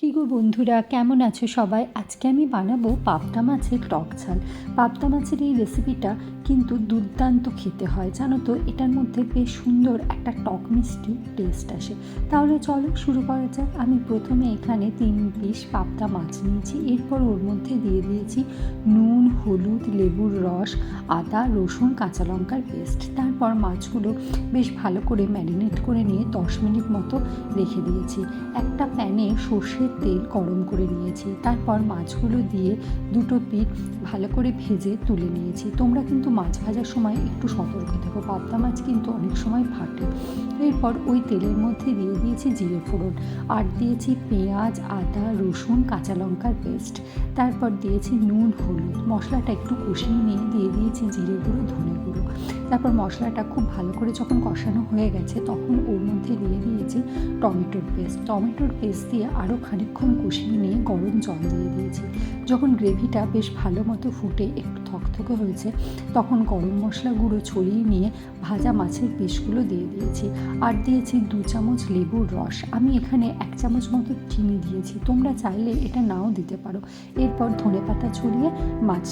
কী গো বন্ধুরা, কেমন আছো সবাই? আজকে আমি বানাবো পাবদা মাছের টক ঝাল। পাবদা মাছের এই রেসিপিটা কিন্তু দুর্দান্ত খেতে হয়, জানো তো। এটার মধ্যে বেশ সুন্দর একটা টক মিষ্টি টেস্ট আসে। তাহলে চলো শুরু করা যাক। আমি প্রথমে এখানে 3 পিস পাবদা মাছ নিয়েছি। এরপর ওর মধ্যে দিয়ে দিয়েছি নুন, হলুদ, লেবুর রস, আদা, রসুন, কাঁচা লঙ্কার পেস্ট। তারপর মাছগুলো বেশ ভালো করে ম্যারিনেট করে নিয়ে 10 মিনিট মতো রেখে দিয়েছি। একটা প্যানে সর্ষের তেল গরম করে নিয়েছি। তারপর মাছগুলো দিয়ে দুটো পিঠ ভালো করে ভেজে তুলে নিয়েছি। তোমরা কিন্তু মাছ ভাজার সময় একটু সতর্ক থেকো, পাবদা মাছ কিন্তু অনেক সময় ফাটে। এরপর ওই তেলের মধ্যে দিয়ে দিয়েছি জিরে ফোড়ন, আর দিয়েছি পেঁয়াজ, আদা, রসুন, কাঁচা লঙ্কার পেস্ট। তারপর দিয়েছি নুন, হলুদ। মশলাটা একটু কষিয়ে নিয়ে দিয়ে দিয়েছি জিরে গুঁড়ো, ধনে গুঁড়ো। তারপর মশলাটা খুব ভালো করে যখন কষানো হয়ে গেছে তখন ওর মধ্যে দিয়ে দিয়েছি টমেটোর পেস্ট দিয়ে আরও খানিকক্ষণ কষিয়ে নিয়ে গরম জল দিয়ে দিয়েছি। যখন গ্রেভিটা বেশ ভালো মতো ফুটে একটু থকথকে হয়েছে তখন গরম মশলা গুঁড়ো ছড়িয়ে নিয়ে ভাজা মাছের পিসগুলো দিয়ে দিয়েছি। আর দিয়েছি 2 চামচ লেবুর রস। আমি এখানে 1 চামচ মতো চিনি দিয়েছি, তোমরা চাইলে এটা নাও দিতে পারো। এরপর ধনেপাতা ছড়িয়ে মাছ